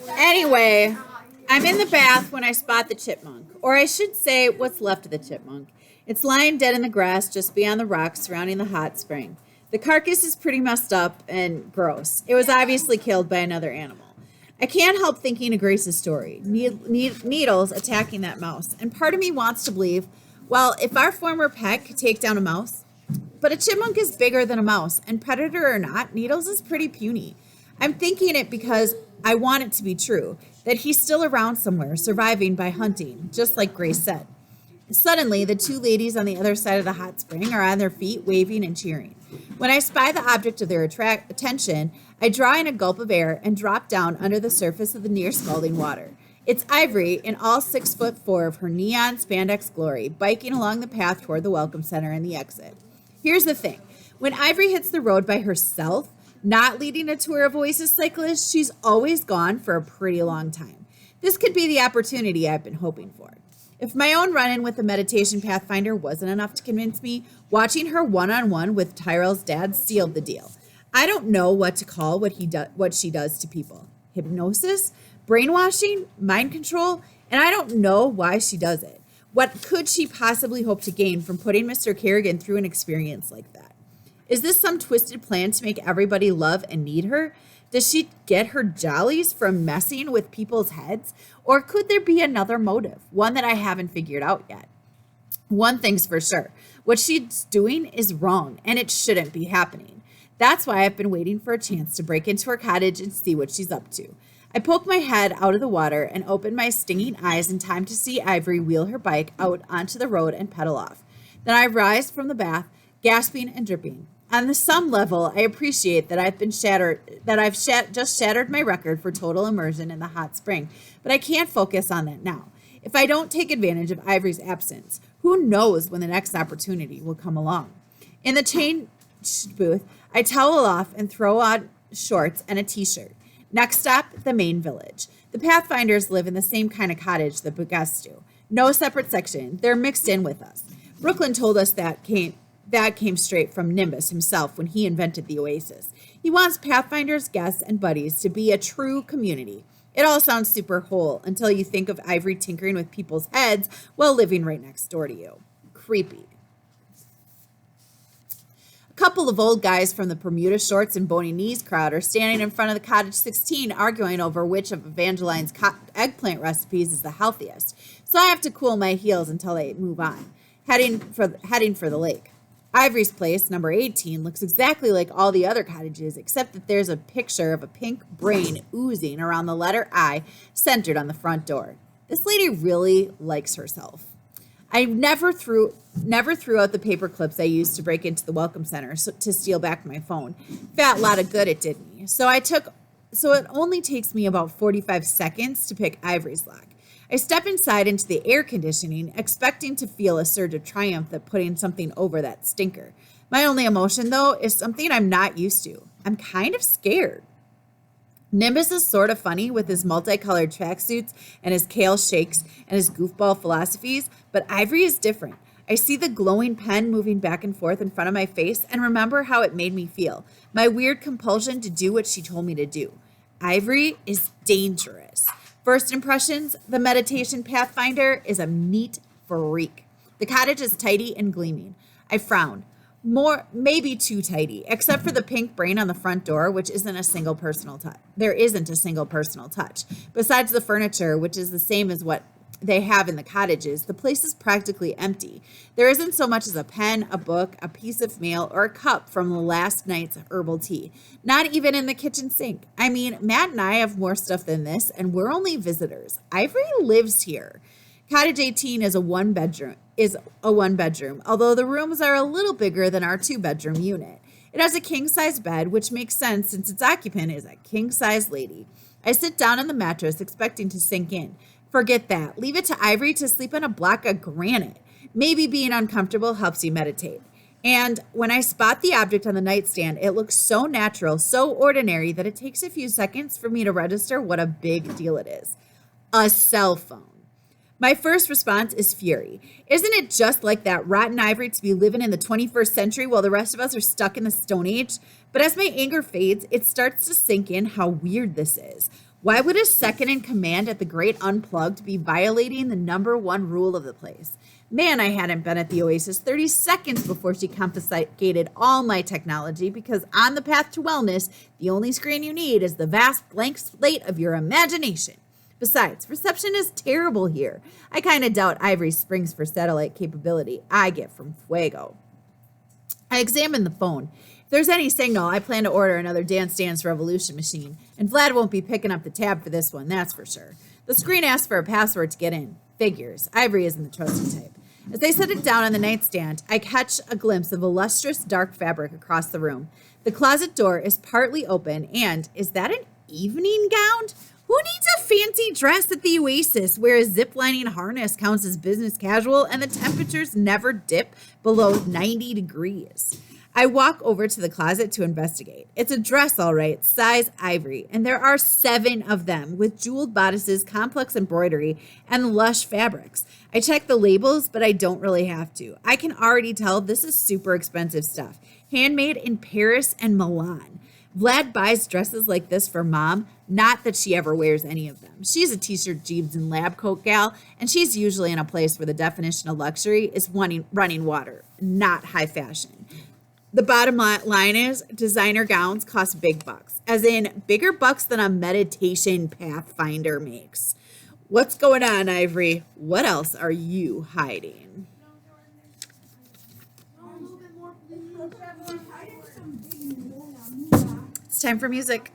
Anyway, I'm in the bath when I spot the chipmunk, or I should say what's left of the chipmunk. It's lying dead in the grass just beyond the rocks surrounding the hot spring. The carcass is pretty messed up and gross. It was obviously killed by another animal. I can't help thinking of Grace's story, needles attacking that mouse, and part of me wants to believe, well, if our former pet could take down a mouse, but a chipmunk is bigger than a mouse, and predator or not, Needles is pretty puny. I'm thinking it because I want it to be true, that he's still around somewhere, surviving by hunting, just like Grace said. Suddenly, the two ladies on the other side of the hot spring are on their feet, waving and cheering. When I spy the object of their attention, I draw in a gulp of air and drop down under the surface of the near scalding water. It's Ivory in all 6'4" of her neon spandex glory, biking along the path toward the Welcome Center and the exit. Here's the thing. When Ivory hits the road by herself, not leading a tour of Oasis cyclists, she's always gone for a pretty long time. This could be the opportunity I've been hoping for. If my own run-in with the meditation pathfinder wasn't enough to convince me, watching her one-on-one with Tyrell's dad sealed the deal. I don't know what to call what she does to people. Hypnosis? Brainwashing? Mind control? And I don't know why she does it. What could she possibly hope to gain from putting Mr. Kerrigan through an experience like that? Is this some twisted plan to make everybody love and need her? Does she get her jollies from messing with people's heads? Or could there be another motive, one that I haven't figured out yet? One thing's for sure. What she's doing is wrong, and it shouldn't be happening. That's why I've been waiting for a chance to break into her cottage and see what she's up to. I poke my head out of the water and open my stinging eyes in time to see Ivory wheel her bike out onto the road and pedal off. Then I rise from the bath, gasping and dripping. On some level, I appreciate that I've just shattered my record for total immersion in the hot spring, but I can't focus on that now. If I don't take advantage of Ivory's absence, who knows when the next opportunity will come along. In the change booth, I towel off and throw on shorts and a t-shirt. Next stop, the main village. The Pathfinders live in the same kind of cottage that the guests do. No separate section. They're mixed in with us. Brooklyn told us that came straight from Nimbus himself when he invented the Oasis. He wants Pathfinders, guests, and buddies to be a true community. It all sounds super whole until you think of Ivory tinkering with people's heads while living right next door to you. Creepy. A couple of old guys from the Bermuda shorts and bony knees crowd are standing in front of the Cottage 16 arguing over which of Evangeline's eggplant recipes is the healthiest. So I have to cool my heels until they move on, heading for the lake. Ivory's place, number 18, looks exactly like all the other cottages, except that there's a picture of a pink brain oozing around the letter I, centered on the front door. This lady really likes herself. I never threw out the paper clips I used to break into the Welcome Center to steal back my phone. Fat lot of good it did me. So it only takes me about 45 seconds to pick Ivory's lock. I step inside into the air conditioning, expecting to feel a surge of triumph at putting something over that stinker. My only emotion, though, is something I'm not used to. I'm kind of scared. Nimbus is sort of funny with his multicolored tracksuits and his kale shakes and his goofball philosophies, but Ivory is different. I see the glowing pen moving back and forth in front of my face and remember how it made me feel. My weird compulsion to do what she told me to do. Ivory is dangerous. First impressions, the meditation pathfinder is a neat freak. The cottage is tidy and gleaming. I frown. Maybe too tidy, except for the pink brain on the front door, which isn't a single personal touch. There isn't a single personal touch. Besides the furniture, which is the same as what they have in the cottages, the place is practically empty. There isn't so much as a pen, a book, a piece of mail, or a cup from the last night's herbal tea. Not even in the kitchen sink. I mean, Matt and I have more stuff than this, and we're only visitors. Ivory lives here. Cottage 18 is a one bedroom, although the rooms are a little bigger than our 2-bedroom unit. It has a king-size bed, which makes sense since its occupant is a king-size lady. I sit down on the mattress, expecting to sink in. Forget that. Leave it to Ivory to sleep on a block of granite. Maybe being uncomfortable helps you meditate. And when I spot the object on the nightstand, it looks so natural, so ordinary, that it takes a few seconds for me to register what a big deal it is. A cell phone. My first response is fury. Isn't it just like that rotten Ivory to be living in the 21st century while the rest of us are stuck in the Stone Age? But as my anger fades, it starts to sink in how weird this is. Why would a second in command at the Great Unplugged be violating the number one rule of the place? Man, I hadn't been at the Oasis 30 seconds before she confiscated all my technology, because on the path to wellness, the only screen you need is the vast blank slate of your imagination. Besides, reception is terrible here. I kind of doubt Ivory springs for satellite capability I get from Fuego. I examined the phone. If there's any signal, I plan to order another Dance Dance Revolution machine, and Vlad won't be picking up the tab for this one, that's for sure. The screen asks for a password to get in. Figures. Ivory isn't the trusted type. As I set it down on the nightstand, I catch a glimpse of a lustrous dark fabric across the room. The closet door is partly open, and is that an evening gown? Who needs a fancy dress at the Oasis where a zip-lining harness counts as business casual and the temperatures never dip below 90 degrees? I walk over to the closet to investigate. It's a dress, all right, size Ivory, and there are 7 of them with jeweled bodices, complex embroidery, and lush fabrics. I check the labels, but I don't really have to. I can already tell this is super expensive stuff, handmade in Paris and Milan. Vlad buys dresses like this for Mom, not that she ever wears any of them. She's a t-shirt, jeans, and lab coat gal, and she's usually in a place where the definition of luxury is running water, not high fashion. The bottom line is designer gowns cost big bucks, as in bigger bucks than a meditation pathfinder makes. What's going on, Ivory? What else are you hiding? It's time for music.